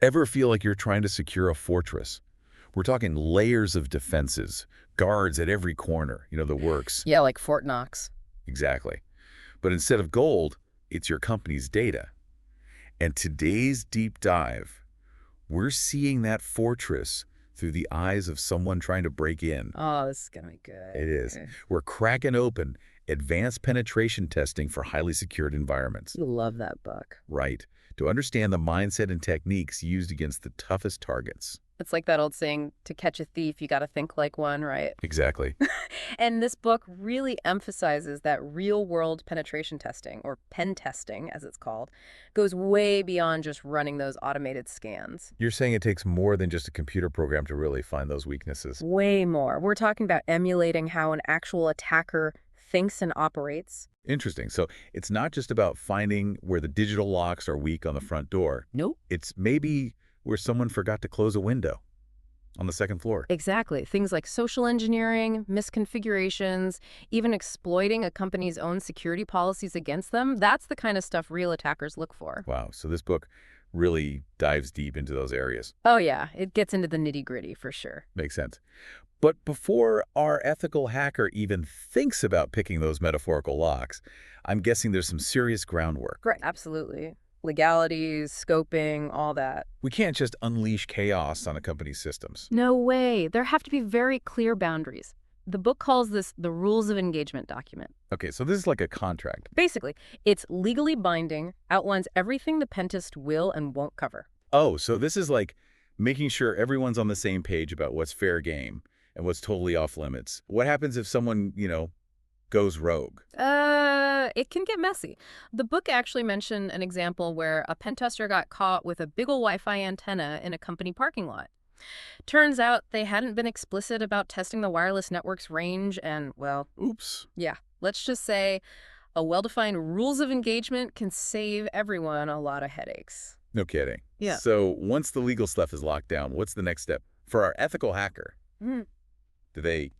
Ever feel like you're trying to secure a fortress? We're talking layers of defenses, guards at every corner, the works. Yeah, like Fort Knox. Exactly. But instead of gold, it's your company's data. And today's deep dive, we're seeing that fortress through the eyes of someone trying to break in. Oh, this is gonna be good. It is. We're cracking open advanced penetration testing for highly secured environments. You love that book. Right. To understand the mindset and techniques used against the toughest targets. It's like that old saying, to catch a thief, you gotta think like one, right? Exactly. And this book really emphasizes that real-world penetration testing, or pen testing as it's called, goes way beyond just running those automated scans. You're saying it takes more than just a computer program to really find those weaknesses. Way more. We're talking about emulating how an actual attacker thinks and operates. Interesting. So it's not just about finding where the digital locks are weak on the front door. Nope. It's maybe where someone forgot to close a window on the second floor. Exactly. Things like social engineering, misconfigurations, even exploiting a company's own security policies against them. That's the kind of stuff real attackers look for. Wow. So this book really dives deep into those areas. Oh yeah, it gets into the nitty-gritty for sure. Makes sense. But before our ethical hacker even thinks about picking those metaphorical locks, I'm guessing there's some serious groundwork. Right. Absolutely. Legalities, scoping, all that. We can't just unleash chaos on a company's systems. No way. There have to be very clear boundaries. The book calls this the rules of engagement document. Okay, so this is like a contract. Basically, it's legally binding, outlines everything the pentest will and won't cover. Oh, so this is like making sure everyone's on the same page about what's fair game and what's totally off limits. What happens if someone, goes rogue? It can get messy. The book actually mentioned an example where a pen tester got caught with a big ol' Wi-Fi antenna in a company parking lot. Turns out they hadn't been explicit about testing the wireless network's range and, well, Oops. yeah, let's just say a well-defined rules of engagement can save everyone a lot of headaches. No kidding. Yeah. So once the legal stuff is locked down, what's the next step? For our ethical hacker, Mm. do they,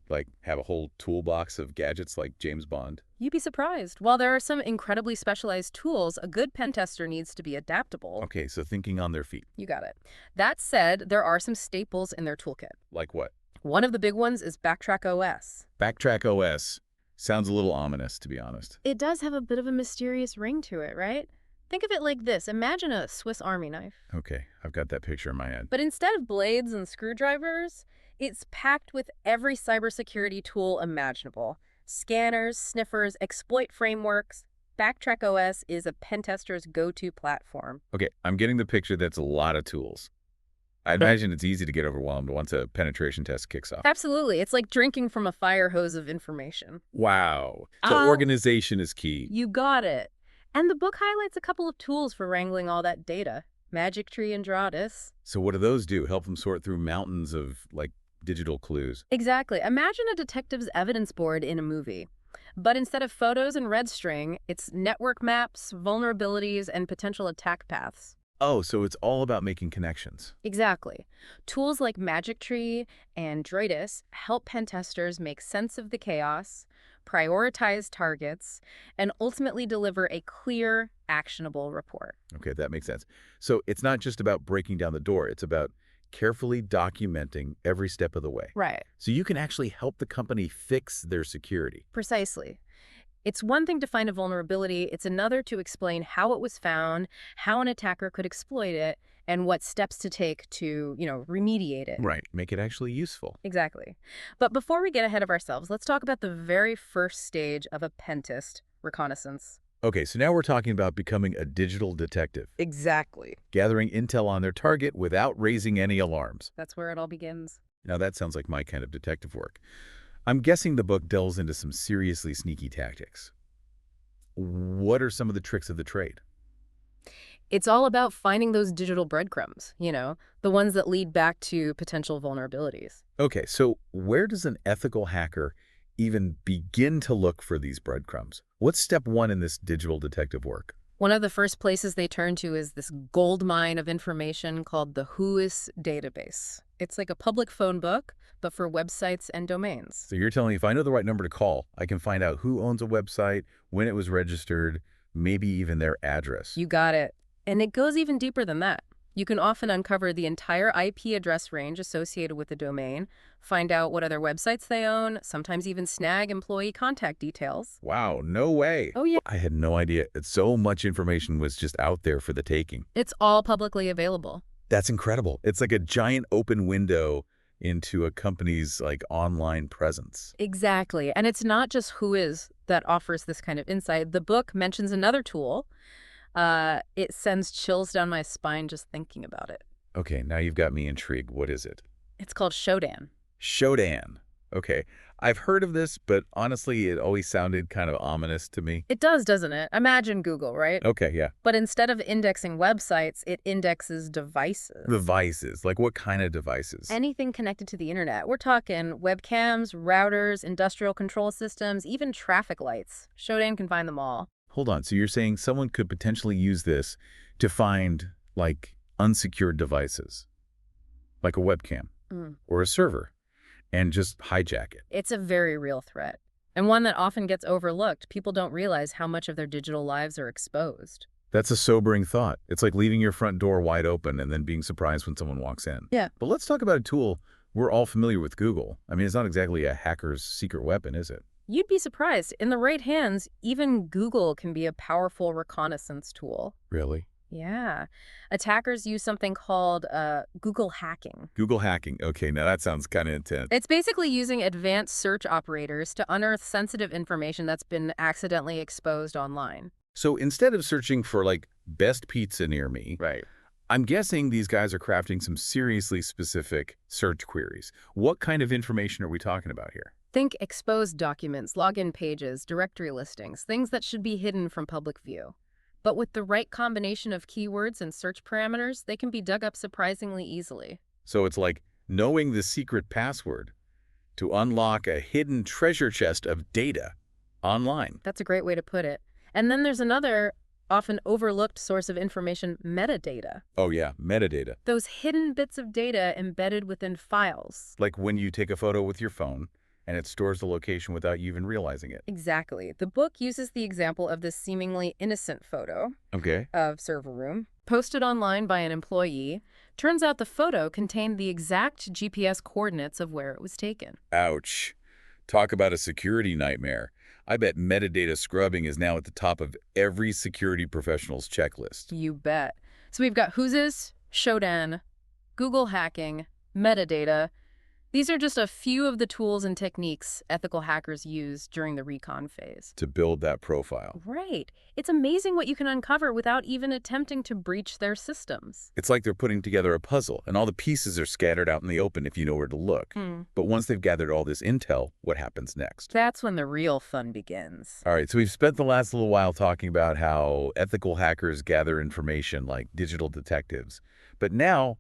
have a whole toolbox of gadgets like James Bond? You'd be surprised. While there are some incredibly specialized tools, a good pen tester needs to be adaptable. Okay, so thinking on their feet. You got it. That said, there are some staples in their toolkit. Like what? One of the big ones is Backtrack OS. Backtrack OS. Sounds a little ominous, to be honest. It does have a bit of a mysterious ring to it, right? Think of it like this. Imagine a Swiss Army knife. Okay, I've got that picture in my head. But instead of blades and screwdrivers, it's packed with every cybersecurity tool imaginable. Scanners, sniffers, exploit frameworks. Backtrack OS is a pen tester's go-to platform. Okay, I'm getting the picture that's a lot of tools. I imagine it's easy to get overwhelmed once a penetration test kicks off. Absolutely. It's like drinking from a fire hose of information. Wow. So organization is key. You got it. And the book highlights a couple of tools for wrangling all that data. Magic Tree and Dratus. So what do those do? Help them sort through mountains of, digital clues. Exactly. Imagine a detective's evidence board in a movie. But instead of photos and red string, it's network maps, vulnerabilities, and potential attack paths. Oh, so it's all about making connections. Exactly. Tools like Magic Tree and Dratus help pen testers make sense of the chaos, prioritize targets, and ultimately deliver a clear, actionable report. Okay, that makes sense. So it's not just about breaking down the door. It's about carefully documenting every step of the way. Right. So you can actually help the company fix their security. Precisely. It's one thing to find a vulnerability, it's another to explain how it was found, how an attacker could exploit it, and what steps to take to, remediate it. Right. Make it actually useful. Exactly. But before we get ahead of ourselves, let's talk about the very first stage of a pen test, reconnaissance. Okay, so now we're talking about becoming a digital detective, Exactly. gathering intel on their target without raising any alarms. That's where it all begins. Now that sounds like my kind of detective work. I'm guessing the book delves into some seriously sneaky tactics. What are some of the tricks of the trade? It's all about finding those digital breadcrumbs, the ones that lead back to potential vulnerabilities. Okay, so where does an ethical hacker even begin to look for these breadcrumbs? What's step one in this digital detective work? One of the first places they turn to is this gold mine of information called the WHOIS database. It's like a public phone book, but for websites and domains. So you're telling me if I know the right number to call, I can find out who owns a website, when it was registered, maybe even their address. You got it. And it goes even deeper than that. You can often uncover the entire IP address range associated with the domain, find out what other websites they own, sometimes even snag employee contact details. Wow, no way. Oh, yeah. I had no idea that so much information was just out there for the taking. It's all publicly available. That's incredible. It's like a giant open window into a company's online presence. Exactly. And it's not just Whois that offers this kind of insight. The book mentions another tool. It sends chills down my spine just thinking about it. Okay, now you've got me intrigued. What is it? It's called Shodan. Shodan. Okay. I've heard of this, but honestly, it always sounded kind of ominous to me. It does, doesn't it? Imagine Google, right? Okay, yeah. But instead of indexing websites, it indexes devices. Devices. Like what kind of devices? Anything connected to the internet. We're talking webcams, routers, industrial control systems, even traffic lights. Shodan can find them all. Hold on. So you're saying someone could potentially use this to find, unsecured devices, like a webcam or a server, and just hijack it. It's a very real threat, and one that often gets overlooked. People don't realize how much of their digital lives are exposed. That's a sobering thought. It's like leaving your front door wide open and then being surprised when someone walks in. Yeah. But let's talk about a tool we're all familiar with, Google. I mean, it's not exactly a hacker's secret weapon, is it? You'd be surprised. In the right hands, even Google can be a powerful reconnaissance tool. Really? Yeah. Attackers use something called Google hacking. Google hacking. Okay, now that sounds kind of intense. It's basically using advanced search operators to unearth sensitive information that's been accidentally exposed online. So instead of searching for, best pizza near me, Right. I'm guessing these guys are crafting some seriously specific search queries. What kind of information are we talking about here? Think exposed documents, login pages, directory listings, things that should be hidden from public view. But with the right combination of keywords and search parameters, they can be dug up surprisingly easily. So it's like knowing the secret password to unlock a hidden treasure chest of data online. That's a great way to put it. And then there's another often overlooked source of information, metadata. Oh yeah, metadata. Those hidden bits of data embedded within files. Like when you take a photo with your phone and it stores the location without you even realizing it. Exactly. The book uses the example of this seemingly innocent photo Okay. of server room, posted online by an employee. Turns out the photo contained the exact GPS coordinates of where it was taken. Ouch. Talk about a security nightmare. I bet metadata scrubbing is now at the top of every security professional's checklist. You bet. So we've got Whosis, Shodan, Google hacking, metadata. These are just a few of the tools and techniques ethical hackers use during the recon phase. To build that profile. Right. It's amazing what you can uncover without even attempting to breach their systems. It's like they're putting together a puzzle, and all the pieces are scattered out in the open if you know where to look. But once they've gathered all this intel, what happens next? That's when the real fun begins. All right, so we've spent the last little while talking about how ethical hackers gather information like digital detectives. But now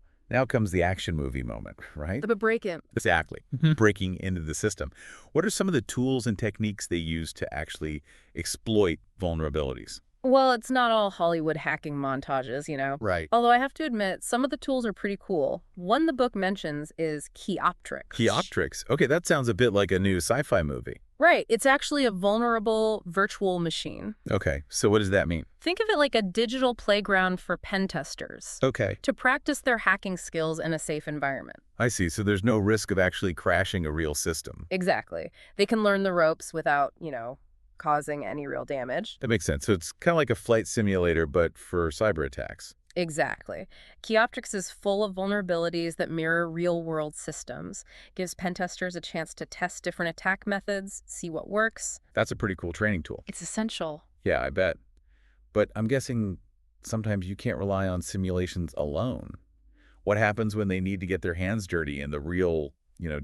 comes the action movie moment, right? But break it. Exactly. Breaking into the system. What are some of the tools and techniques they use to actually exploit vulnerabilities? Well, it's not all Hollywood hacking montages, you know. Right. Although I have to admit, some of the tools are pretty cool. One the book mentions is Keyoptrix. Keyoptrix. Okay, that sounds a bit like a new sci-fi movie. Right. It's actually a vulnerable virtual machine. Okay, so what does that mean? Think of it like a digital playground for pen testers Okay, to practice their hacking skills in a safe environment. I see. So there's no risk of actually crashing a real system. Exactly. They can learn the ropes without, causing any real damage. That makes sense. So it's kind of like a flight simulator, but for cyber attacks. Exactly. Keyoptrix is full of vulnerabilities that mirror real-world systems. Gives pen testers a chance to test different attack methods, see what works. That's a pretty cool training tool. It's essential. Yeah, I bet. But I'm guessing sometimes you can't rely on simulations alone. What happens when they need to get their hands dirty in the real,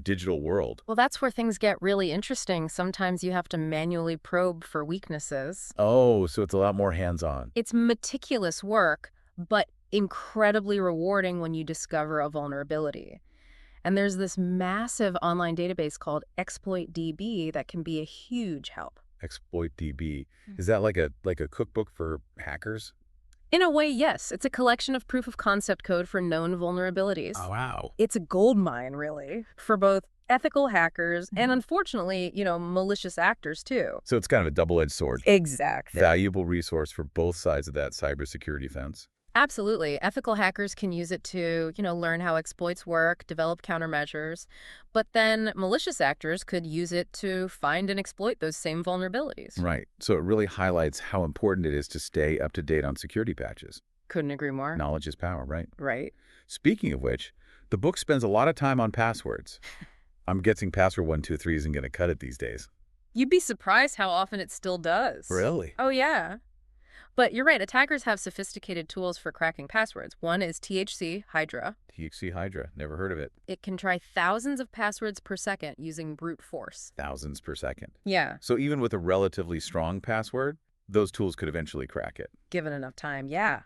digital world? Well, that's where things get really interesting. Sometimes you have to manually probe for weaknesses. Oh, so it's a lot more hands-on. It's meticulous work, but incredibly rewarding when you discover a vulnerability. And there's this massive online database called ExploitDB that can be a huge help. ExploitDB. Is that like a cookbook for hackers? In a way, yes. It's a collection of proof-of-concept code for known vulnerabilities. Oh, wow. It's a goldmine, really, for both ethical hackers and, unfortunately, malicious actors, too. So it's kind of a double-edged sword. Exactly. Valuable resource for both sides of that cybersecurity fence. Absolutely. Ethical hackers can use it to, learn how exploits work, develop countermeasures. But then malicious actors could use it to find and exploit those same vulnerabilities. Right. So it really highlights how important it is to stay up to date on security patches. Couldn't agree more. Knowledge is power, right? Right? Speaking of which, the book spends a lot of time on passwords. I'm guessing password 123 isn't going to cut it these days. You'd be surprised how often it still does. Really? Oh, yeah. But you're right, attackers have sophisticated tools for cracking passwords. One is THC Hydra. THC Hydra. Never heard of it. It can try thousands of passwords per second using brute force. Thousands per second. Yeah, So even with a relatively strong password, those tools could eventually crack it. given enough time, yeah.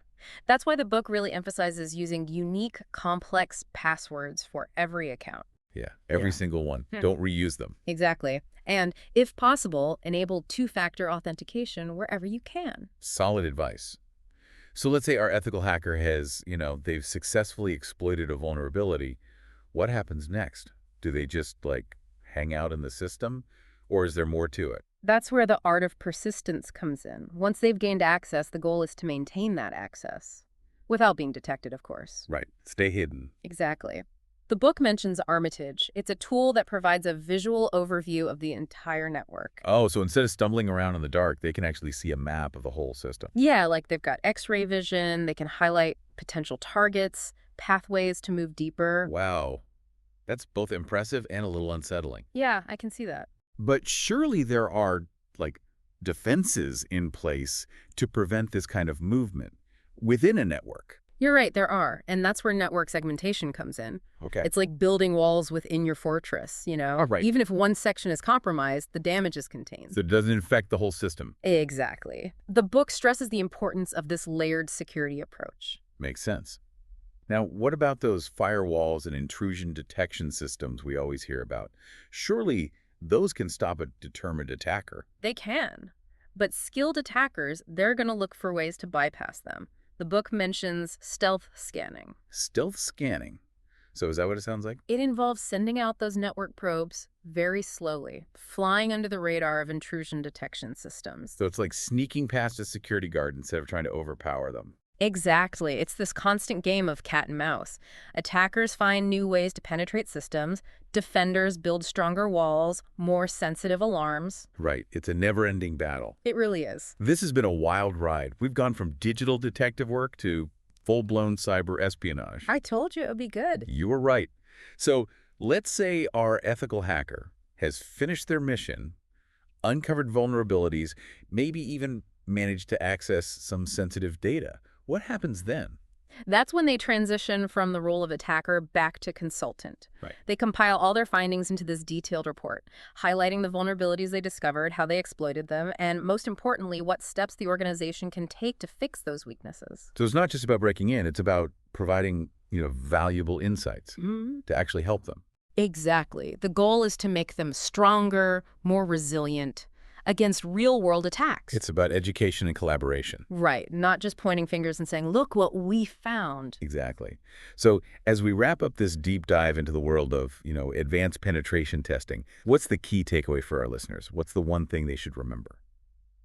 That's why the book really emphasizes using unique, complex passwords for every account. Yeah, every Yeah. single one. Hmm. Don't reuse them. Exactly. And, if possible, enable two-factor authentication wherever you can. Solid advice. So let's say our ethical hacker has, they've successfully exploited a vulnerability. What happens next? Do they just, hang out in the system? Or is there more to it? That's where the art of persistence comes in. Once they've gained access, the goal is to maintain that access. Without being detected, of course. Right. Stay hidden. Exactly. The book mentions Armitage. It's a tool that provides a visual overview of the entire network. Oh, so instead of stumbling around in the dark, they can actually see a map of the whole system. Yeah, like they've got X-ray vision, they can highlight potential targets, pathways to move deeper. Wow. That's both impressive and a little unsettling. Yeah, I can see that. But surely there are, defenses in place to prevent this kind of movement within a network. You're right, there are. And that's where network segmentation comes in. Okay. It's like building walls within your fortress. All right. Even if one section is compromised, the damage is contained. So it doesn't infect the whole system. Exactly. The book stresses the importance of this layered security approach. Makes sense. Now, what about those firewalls and intrusion detection systems we always hear about? Surely those can stop a determined attacker. They can. But skilled attackers, they're going to look for ways to bypass them. The book mentions stealth scanning. Stealth scanning. So is that what it sounds like? It involves sending out those network probes very slowly, flying under the radar of intrusion detection systems. So it's like sneaking past a security guard instead of trying to overpower them. Exactly. It's this constant game of cat and mouse. Attackers find new ways to penetrate systems. Defenders build stronger walls, more sensitive alarms. Right. It's a never-ending battle. It really is. This has been a wild ride. We've gone from digital detective work to full-blown cyber espionage. I told you it would be good. You were right. So let's say our ethical hacker has finished their mission, uncovered vulnerabilities, maybe even managed to access some sensitive data. What happens then? That's when they transition from the role of attacker back to consultant. Right. They compile all their findings into this detailed report, highlighting the vulnerabilities they discovered, how they exploited them, and most importantly, what steps the organization can take to fix those weaknesses. So it's not just about breaking in, it's about providing, valuable insights to actually help them. Exactly. The goal is to make them stronger, more resilient against real-world attacks. It's about education and collaboration. Right, not just pointing fingers and saying, look what we found. Exactly. So as we wrap up this deep dive into the world of, advanced penetration testing, what's the key takeaway for our listeners? What's the one thing they should remember?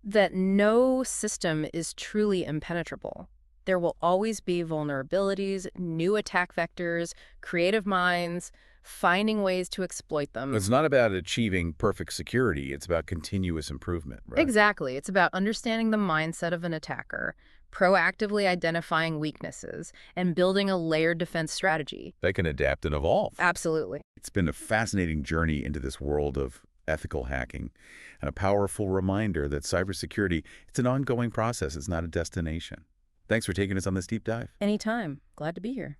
That no system is truly impenetrable. There will always be vulnerabilities, new attack vectors, creative minds, finding ways to exploit them. It's not about achieving perfect security. It's about continuous improvement, right? Exactly. It's about understanding the mindset of an attacker, proactively identifying weaknesses, and building a layered defense strategy. They can adapt and evolve. Absolutely. It's been a fascinating journey into this world of ethical hacking and a powerful reminder that cybersecurity, it's an ongoing process. It's not a destination. Thanks for taking us on this deep dive. Anytime. Glad to be here.